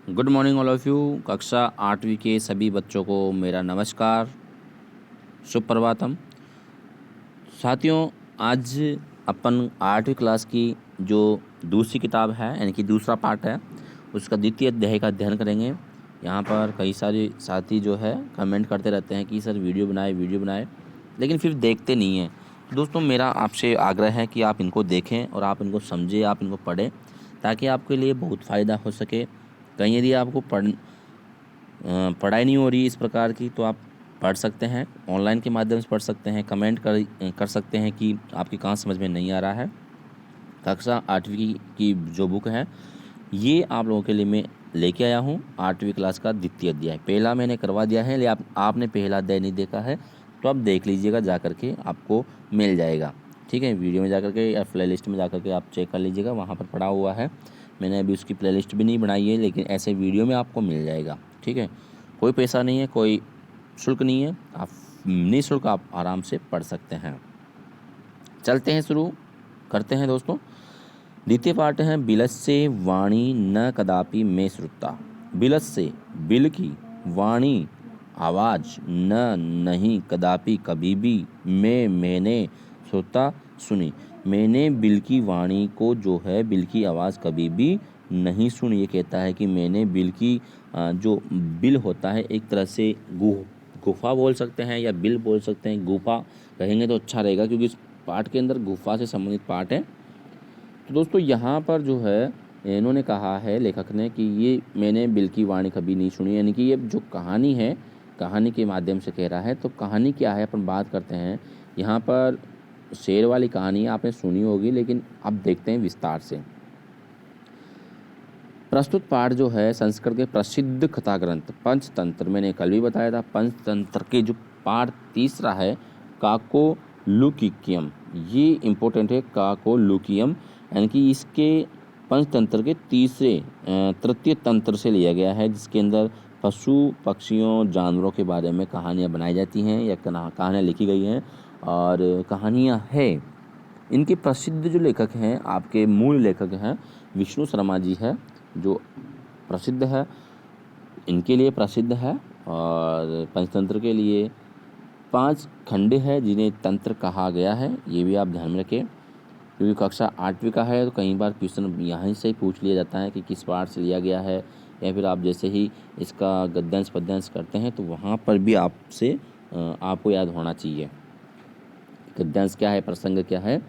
Good morning all of you. कक्षा 8वीं के सभी बच्चों को मेरा नमस्कार, सुप्रभातम। साथियों, आज अपन 8वीं क्लास की जो दूसरी किताब है यानी कि दूसरा पार्ट है उसका द्वितीय अध्याय का अध्ययन करेंगे। यहाँ पर कई सारे साथी जो है कमेंट करते रहते हैं कि सर वीडियो बनाए, लेकिन फिर देखते नहीं हैं। तो दोस्तों, मेरा आपसे आग्रह है कि आप इनको देखें और आप इनको समझें, आप इनको पढ़ें, ताकि आपके लिए बहुत फ़ायदा हो सके। कहीं यदि आपको पढ़ाई नहीं हो रही इस प्रकार की, तो आप पढ़ सकते हैं, ऑनलाइन के माध्यम से पढ़ सकते हैं, कमेंट कर सकते हैं कि आपकी कहाँ समझ में नहीं आ रहा है। कक्षा 8वीं की जो बुक है ये आप लोगों के लिए मैं लेके आया हूँ। 8वीं क्लास का द्वितीय अध्याय पहला मैंने करवा दिया है, लेकिन आपने पहला अध्याय नहीं देखा है तो आप देख लीजिएगा, जा कर के आपको मिल जाएगा। ठीक है, वीडियो में जा कर के या प्ले लिस्ट में जा कर के आप चेक कर लीजिएगा, वहाँ पर पड़ा हुआ है। मैंने अभी उसकी प्ले लिस्ट भी नहीं बनाई है, लेकिन ऐसे वीडियो में आपको मिल जाएगा। ठीक है, कोई पैसा नहीं है, कोई शुल्क नहीं है, आप निःशुल्क आप आराम से पढ़ सकते हैं। चलते हैं, शुरू करते हैं दोस्तों। द्वितीय पाठ है बिलस्य वाणी न कदापि में श्रुता। बिलस्य बिल की, वाणी आवाज़, न नहीं, कदापि कभी भी, मैंने श्रुता सुनी। मैंने बिल की वाणी को जो है बिल की आवाज़ कभी भी नहीं सुनी। ये कहता है कि मैंने बिल की जो बिल होता है, एक तरह से गुफा बोल सकते हैं या बिल बोल सकते हैं, गुफा कहेंगे तो अच्छा रहेगा क्योंकि इस पाठ के अंदर गुफा से संबंधित पाठ है। तो दोस्तों, यहाँ पर जो है इन्होंने कहा है, लेखक ने, कि ये मैंने बिल की वाणी कभी नहीं सुनी, यानी कि ये जो कहानी है, कहानी के माध्यम से कह रहा है। तो कहानी क्या है अपन बात करते हैं। यहाँ पर शेर वाली कहानी आपने सुनी होगी, लेकिन अब देखते हैं विस्तार से। प्रस्तुत पाठ जो है संस्कृत के प्रसिद्ध कथा ग्रंथ पंचतंत्र, मैंने कल भी बताया था, पंचतंत्र के जो पाठ तीसरा है काकोलुकीयम, ये इम्पोर्टेंट है, काकोलुकीयम, यानी कि इसके पंचतंत्र के तृतीय तंत्र से लिया गया है, जिसके अंदर पशु पक्षियों जानवरों के बारे में कहानियाँ बनाई जाती हैं या कहानियाँ लिखी गई हैं और कहानियाँ है। इनके प्रसिद्ध जो लेखक हैं, आपके मूल लेखक हैं विष्णु शर्मा जी है, जो प्रसिद्ध है, इनके लिए प्रसिद्ध है। और पंचतंत्र के लिए 5 खंड है जिन्हें तंत्र कहा गया है, ये भी आप ध्यान में रखें, क्योंकि कक्षा 8वीं का है तो कई बार क्वेश्चन यहाँ से ही पूछ लिया जाता है कि किस पाठ से लिया गया है, या फिर आप जैसे ही इसका गद्यांश पद्यांश करते हैं तो वहाँ पर भी आपको याद होना चाहिए गद्यांश क्या है, प्रसंग क्या है।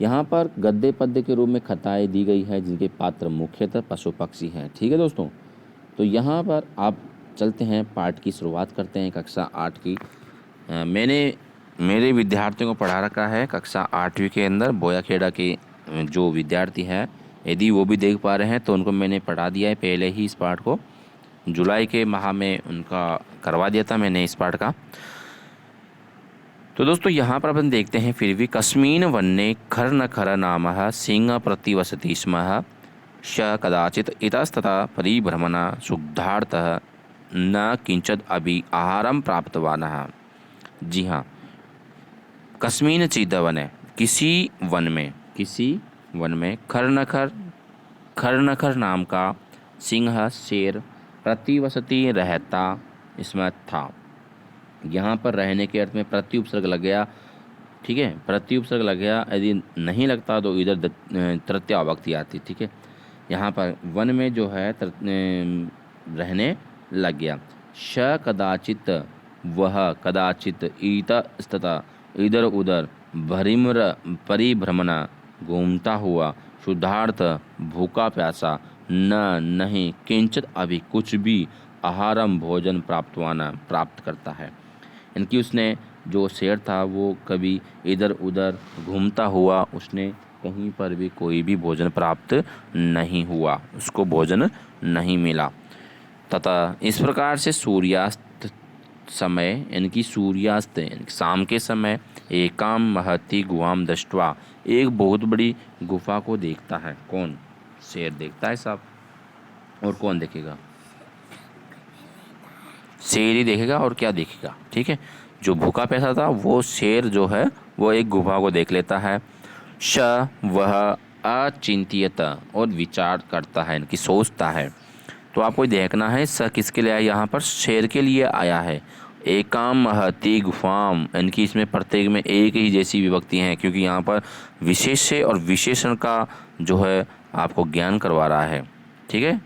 यहाँ पर गद्य पद्य के रूप में कथाएं दी गई है जिनके पात्र मुख्यतः पशु पक्षी हैं। ठीक है दोस्तों, तो यहाँ पर आप चलते हैं, पाठ की शुरुआत करते हैं कक्षा 8 की। मैंने मेरे विद्यार्थियों को पढ़ा रखा है कक्षा 8वीं के अंदर। बोयाखेड़ा के जो विद्यार्थी हैं, यदि वो भी देख पा रहे हैं तो उनको मैंने पढ़ा दिया है पहले ही। इस पाठ को जुलाई के माह में उनका करवा दिया था मैंने इस पाठ का। तो दोस्तों, यहाँ पर अपन देखते हैं फिर भी। कस्मिन् वन्ये खर न खर नामः सिंह प्रतिवसति स्म श कदाचित् इतस्ततः परिभ्रमण शुद्धार्थः न किंचित् अभी आहारं प्राप्तवानः। जी हाँ, कस्मिंश्चित् वने, किसी वन में खर न खर नाम का सिंह शेर प्रतिवसति रहता इसमें था। यहाँ पर रहने के अर्थ में प्रति उपसर्ग लग गया। ठीक है, प्रति उपसर्ग लग गया, यदि नहीं लगता तो इधर तृतीया विभक्ति आती। ठीक है, यहाँ पर वन में जो है रहने लग गया। श कदाचित, वह, कदाचित, इतस्ततः, इधर उधर, भरिम्र परिभ्रमण, घूमता हुआ, शुद्धार्थ, भूखा प्यासा, न नहीं, किंचित अभी, कुछ भी, आहारम भोजन, प्राप्त करता है। इनकी उसने जो शेर था वो कभी इधर उधर घूमता हुआ, उसने कहीं पर भी कोई भी भोजन प्राप्त नहीं हुआ, उसको भोजन नहीं मिला। तथा इस प्रकार से सूर्यास्त समय, यानी सूर्यास्त शाम के समय, एकाम महती गुहाम दृष्ट्वा, एक बहुत बड़ी गुफा को देखता है। कौन? शेर देखता है साहब। और कौन देखेगा? शेर ही देखेगा, और क्या देखेगा। ठीक है, जो भूखा प्यासा था वो शेर जो है वो एक गुफा को देख लेता है। श, वह अचिंत्यत, और विचार करता है, इनकी सोचता है। तो आपको देखना है स किसके लिए आया, यहाँ पर शेर के लिए आया है। एकाम महती गुफाम, यानी कि इसमें प्रत्येक में एक ही जैसी विभक्ति हैं, क्योंकि यहाँ पर विशेष्य और विशेषण का जो है आपको ज्ञान करवा रहा है। ठीक है।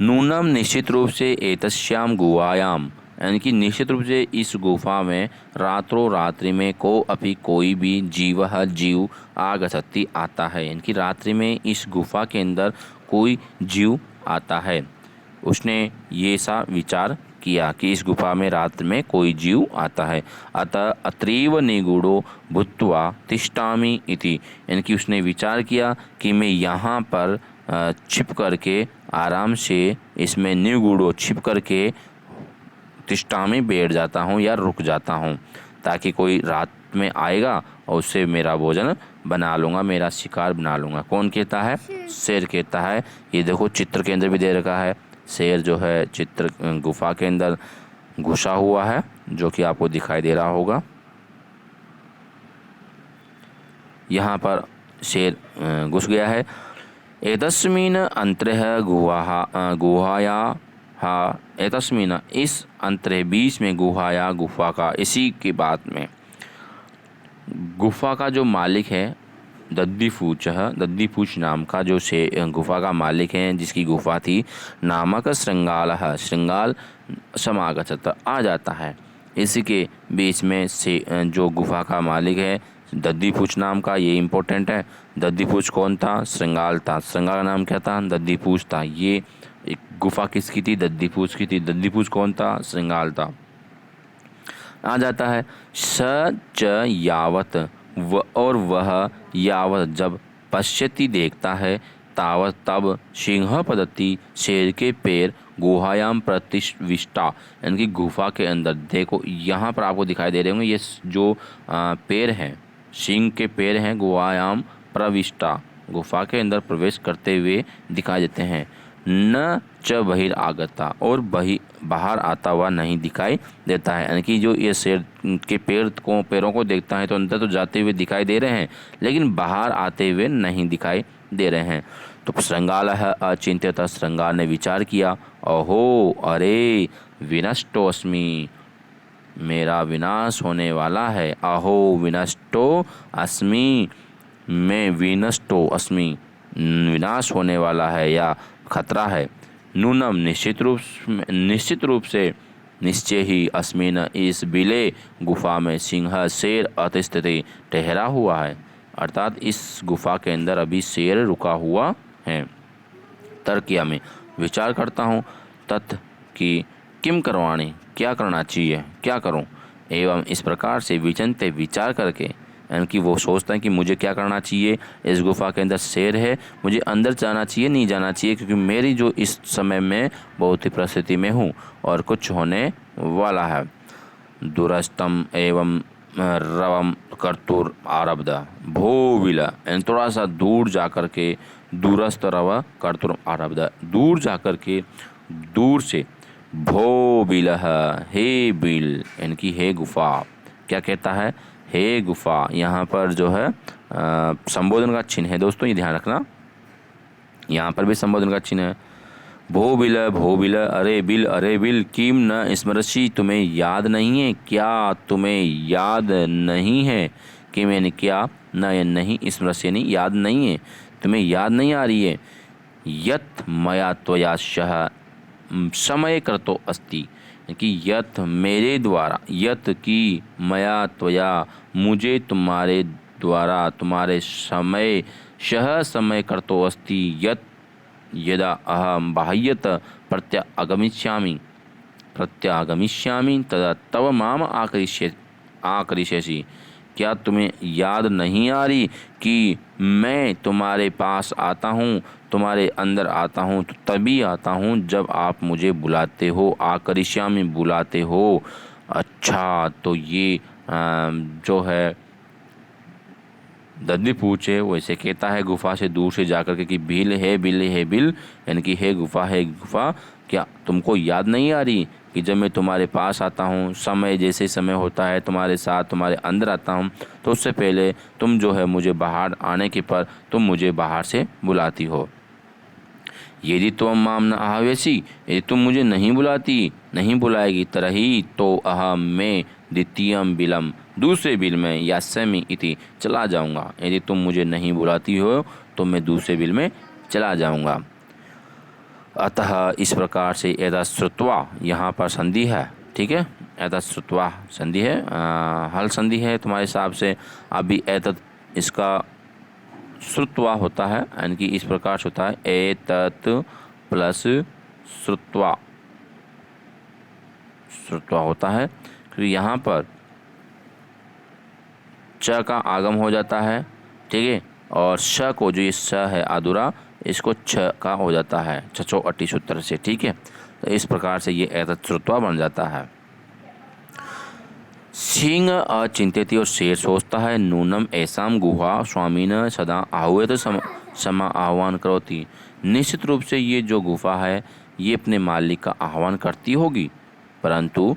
नूनम, निश्चित रूप से, एतस्याम गुहायाम, यानी कि निश्चित रूप से इस गुफा में रात्रों रात्रि में को अपि कोई भी जीव आगच्छति आता है, यानी कि रात्रि में इस गुफा के अंदर कोई जीव आता है। उसने ये सा विचार किया कि इस गुफा में रात में कोई जीव आता है। अतः अत्रेव निगूढ़ो भूत्वा तिष्ठामि इति, यानी कि उसने विचार किया कि मैं यहाँ पर छिप करके आराम से इसमें निगूढ़ो छिप करके तिष्ठामि बैठ जाता हूँ या रुक जाता हूँ, ताकि कोई रात में आएगा और उससे मेरा भोजन बना लूँगा, मेरा शिकार बना लूँगा। कौन कहता है? शेर कहता है। ये देखो चित्र के अंदर भी दे रखा है, शेर जो है चित्र गुफा के अंदर घुसा हुआ है, जो कि आपको दिखाई दे रहा होगा। यहाँ पर शेर घुस गया है। एतस्मिन् अन्तरे गुहाया एतस्मिन्, इस अंतरे बीच में, गुहाया गुफा का, इसी के बाद में गुफा का जो मालिक है दद्दीपूच नाम का जो गुफा का मालिक है, जिसकी गुफा थी, नामक श्रृंगाल समागत, आ जाता है। इसी के बीच में से जो गुफा का मालिक है दद्दीपूच नाम का, ये इम्पोर्टेंट है। दद्दीपूच कौन था? श्रृंगाल था। श्रृंगाल का नाम क्या था? दद्दीपूच था। ये एक गुफा किसकी थी? दद्दीपूच की थी। दद्दीपूच कौन था? श्रृंगाल था। आ जाता है। स च यावत, और वह यावत जब, पश्यति देखता है, तावत तब, सिंह पद्धति, शेर के पैर, गुहायाम प्रतिविष्टा, यानी कि गुफा के अंदर। देखो यहाँ पर आपको दिखाई दे रहे होंगे, ये जो पैर हैं, सिंह के पैर हैं, गुहायाम प्रविष्टा, गुफा के अंदर प्रवेश करते हुए दिखाई देते हैं। न च बहिरागता, और बाहर आता हुआ नहीं दिखाई देता है, यानी कि जो ये शेर के पैरों को देखता है तो अंदर तो जाते हुए दिखाई दे रहे हैं, लेकिन बाहर आते हुए नहीं दिखाई दे रहे हैं। तो श्रृंगाल अचिंत्यत, श्रृंगाल ने विचार किया, अहो अरे विनष्टो अस्मि, मेरा विनाश होने वाला है। अहो विनष्टो अस्मि, मैं विनष्टो अस्मि, विनाश होने वाला है या खतरा है। नूनम, निश्चित रूप से, निश्चय ही, अस्मिन, इस बिले गुफा में, सिंह शेर अतिस्थिति, ठहरा हुआ है, अर्थात इस गुफा के अंदर अभी शेर रुका हुआ है। तर्किया में विचार करता हूँ, तत् की किम करवाणी, क्या करना चाहिए, क्या करूँ। एवं इस प्रकार से विचनते, विचार करके, यानी कि वो सोचता है कि मुझे क्या करना चाहिए। इस गुफा के अंदर शेर है, मुझे अंदर जाना चाहिए, नहीं जाना चाहिए, क्योंकि मेरी जो इस समय में बहुत ही परिस्थिति में हूँ और कुछ होने वाला है। दूरस्थम एवं रवम कर्तुर आरब्ध भोविल, यानी थोड़ा सा दूर जाकर के, दूरस्थ रव कर्तुर आरब्ध, दूर जाकर के, दूर से, भोबिल, हे बिल, यानी कि हे गुफा। क्या कहता है? हे गुफा। यहाँ पर जो है संबोधन का चिन्ह है दोस्तों, ये ध्यान रखना, यहाँ पर भी संबोधन का चिन्ह है। भोबिल, भोबिल, अरे बिल, किम न स्मरसी, तुम्हें याद नहीं है क्या, तुम्हें याद नहीं है कि मैंने क्या, न नहीं, स्मरसी नहीं, याद नहीं है, तुम्हें याद नहीं आ रही है। यत मया त्वया सह समय कृतो अस्ति, कि यत मेरे द्वारा, यत की, मया त्वया मुझे तुम्हारे द्वारा, तुम्हारे समय, शह समय कृतो अस्ति, यत यदा अहम बाह्यत प्रत्यागमिष्यामि तदा तव माम आकरिष्यसि, क्या तुम्हें याद नहीं आ रही कि मैं तुम्हारे पास आता हूँ, तुम्हारे अंदर आता हूँ, तो तभी आता हूँ जब आप मुझे बुलाते हो, आकरिष्यामि, बुलाते हो। अच्छा, तो ये जो है दद्दीपूच है, वैसे कहता है गुफा से दूर से जाकर के कि बिल है बिल है बिल, यानी कि हे गुफा, क्या तुमको याद नहीं आ रही कि जब मैं तुम्हारे पास आता हूँ, समय जैसे समय होता है तुम्हारे साथ, तुम्हारे अंदर आता हूँ, तो उससे पहले तुम जो है मुझे बाहर आने के पर तुम मुझे बाहर से बुलाती हो। यदि त्वं मां न आह्वयसि, यदि तुम मुझे नहीं बुलाती, नहीं बुलाएगी, तरही तो अहम मैं द्वितीयं बिलम, दूसरे बिल में यास्यामि इति चला जाऊँगा। यदि तुम मुझे नहीं बुलाती हो तो मैं दूसरे बिल में चला जाऊँगा। अतः इस प्रकार से एतत् श्रुत्वा, यहाँ पर संधि है, ठीक है, एतत् श्रुत्वा संधि है, हल संधि है तुम्हारे हिसाब से। अभी एतत् इसका श्रुत्वा होता है, यानी कि इस प्रकार से होता है एतत् प्लस श्रुत्वा, श्रुत्वा होता है, क्योंकि यहाँ पर च का आगम हो जाता है, ठीक है, और श को जो ये स है अधूरा, इसको छ का हो जाता है छचो अट्टी सूत्र से, ठीक है। तो इस प्रकार से ये एतत् श्रुत्वा बन जाता है। सिंह अचिंत्यति, और शेर सोचता है, नूनम ऐसाम गुहा स्वामीन सदा आहूयत समा आह्वान करोति, निश्चित रूप से ये जो गुफा है ये अपने मालिक का आह्वान करती होगी, परंतु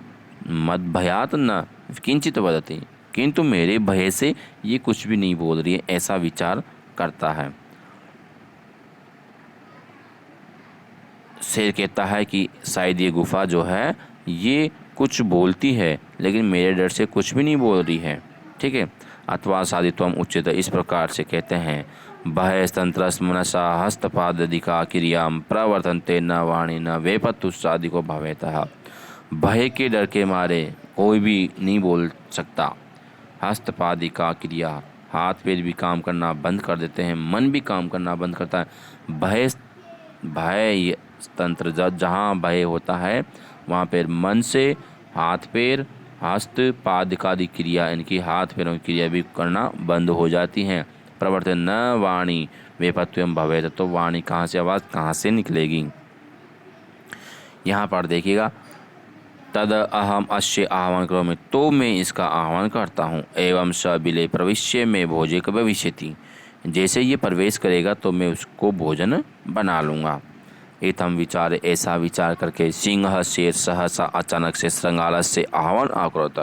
मद भयात न किंचित वदति, किंतु मेरे भय से ये कुछ भी नहीं बोल रही है, ऐसा विचार करता है। शेर कहता है कि शायद ये गुफा जो है ये कुछ बोलती है, लेकिन मेरे डर से कुछ भी नहीं बोल रही है, ठीक है। अथवा साधित्वम उचित, इस प्रकार से कहते हैं, भय तंत्रस मनसा हस्तपादिका क्रियाम प्रवर्तन्ते न वाणी न वेपत्तुसादिको भवेतः, भय के डर के मारे कोई भी नहीं बोल सकता। हस्तपादिका क्रिया, हाथ पैर भी काम करना बंद कर देते हैं, मन भी काम करना बंद करता है। भय तंत्र, जहाँ भय होता है वहाँ पर मन से हाथ पैर, हस्त पादिकादि क्रिया, इनकी हाथ पैरों की क्रिया भी करना बंद हो जाती हैं। प्रवर्तन न वाणी वेपत्वम भवेत, तो वाणी कहाँ से, आवाज़ कहाँ से निकलेगी। यहाँ पर देखिएगा, तद अहम अश्य आह्वान करोमि, तो मैं इसका आह्वान करता हूँ। एवं स बिले प्रविश्य में भोजे क भविष्यति, जैसे ये प्रवेश करेगा तो मैं उसको भोजन बना लूँगा। एतम विचार, ऐसा विचार करके सिंह शेर सहसा अचानक से श्रृंगाल से आह्वान आक्रोत,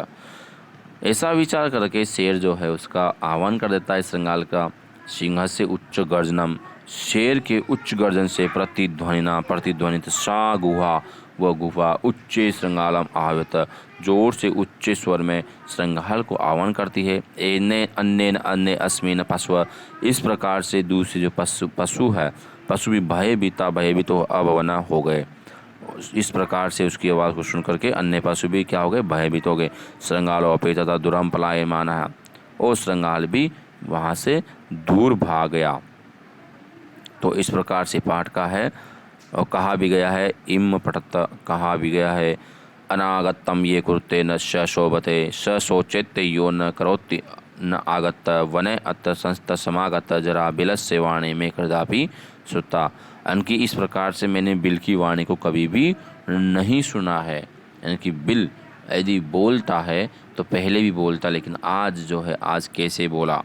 ऐसा विचार करके शेर जो है उसका आह्वान कर देता है श्रृंगाल का। सिंह से उच्च गर्जनम, शेर के उच्च गर्जन से प्रतिध्वनित सा गुहा, वह गुफा उच्चे श्रृंगालम आहवत, जोर से उच्च स्वर में श्रृंगाल को आह्वान करती है। अन्य अस्मिन पशु, इस प्रकार से दूसरे जो पशु है, पशु भी भयभीत हो अभवना हो गए। इस प्रकार से उसकी आवाज़ को सुन करके अन्य पशु भी क्या हो गए, भयभीत हो गए। श्रृंगालो अपेतता दुरम पलायमान है, और श्रृंगाल भी वहाँ से दूर भाग गया। तो इस प्रकार से पाठ का है, और कहा भी गया है इम पठत, कहा भी गया है अनागतम ये कुरुते न श शोभते स शोचेत यो न करोति न आगत वने अत संस्त समागत जरा बिलस्य वाणी में कदापि श्रुता, यानी इस प्रकार से मैंने बिल की वाणी को कभी भी नहीं सुना है। यानी कि बिल यदि बोलता है तो पहले भी बोलता, लेकिन आज जो है, आज कैसे बोला,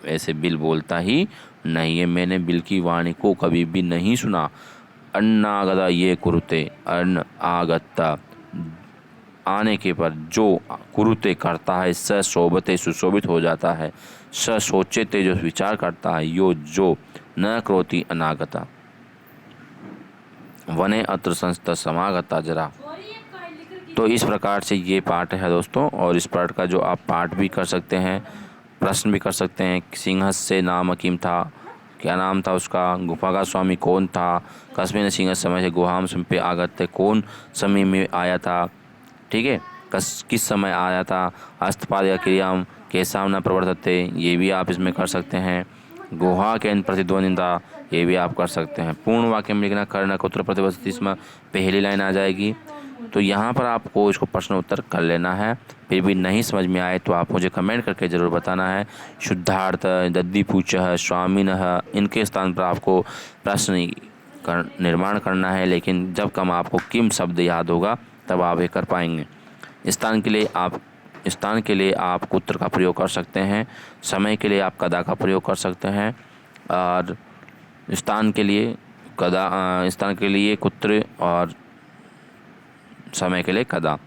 ऐसे बिल बोलता ही नहीं है। मैंने बिल की वाणी को कभी भी नहीं सुना। अन्नागता ये कुरुते, अन्न आगता आने के पर जो कुरुते करता है, स शोभते सुशोभित हो जाता है, स सोचेते जो विचार करता है, यो जो न करोति अनागता वने अत्र संस्थ समागता जरा। तो इस प्रकार से ये पाठ है दोस्तों, और इस पाठ का जो आप पाठ भी कर सकते हैं, प्रश्न भी कर सकते हैं। सिंह से नाम किम था, क्या नाम था उसका, गुफा का स्वामी कौन था, कस्मिन सिंह समय से गुहाम पे आगत, कौन समय में आया था, ठीक है, किस समय आया था। हस्तपाद या क्रियाम कैसा न प्रवर्तते, ये भी आप इसमें कर सकते हैं। गुहा के प्रतिध्वनिता, ये भी आप कर सकते हैं। पूर्ण वाक्य में लिखना, कर्ण कुत्र प्रतिवस्ति, इसमें पहली लाइन आ जाएगी। तो यहाँ पर आपको इसको प्रश्न उत्तर कर लेना है। फिर भी नहीं समझ में आए तो आप मुझे कमेंट करके ज़रूर बताना है। शुद्धार्थ, दद्दीपूचः, स्वामिनः, इनके स्थान पर आपको प्रश्न निर्माण करना है, लेकिन जब कम आपको किम शब्द याद होगा तब आप ये कर पाएंगे। स्थान के लिए आप कुत्र का प्रयोग कर सकते हैं, समय के लिए आप कदा का प्रयोग कर सकते हैं, और स्थान के लिए कुत्र और समय के लिए कदा।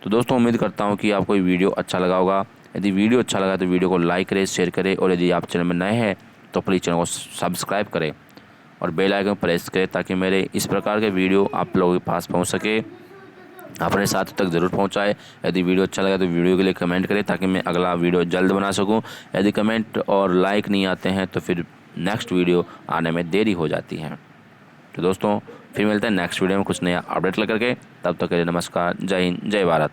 तो दोस्तों उम्मीद करता हूँ कि आपको ये वीडियो अच्छा लगा होगा। यदि वीडियो अच्छा लगा तो वीडियो को लाइक करें, शेयर करें, और यदि आप चैनल में नए हैं तो प्लीज़ चैनल को सब्सक्राइब करें। और बेल आइकन प्रेस करें ताकि मेरे इस प्रकार के वीडियो आप लोगों के पास पहुंच सके, अपने साथियों तक ज़रूर पहुंचाएं। यदि वीडियो अच्छा लगा तो वीडियो के लिए कमेंट करें ताकि मैं अगला वीडियो जल्द बना सकूं। यदि कमेंट और लाइक नहीं आते हैं तो फिर नेक्स्ट वीडियो आने में देरी हो जाती है। तो दोस्तों फिर मिलते हैं नेक्स्ट वीडियो में कुछ नया अपडेट लेकर के। तब तक के लिए नमस्कार, जय हिंद, जय भारत।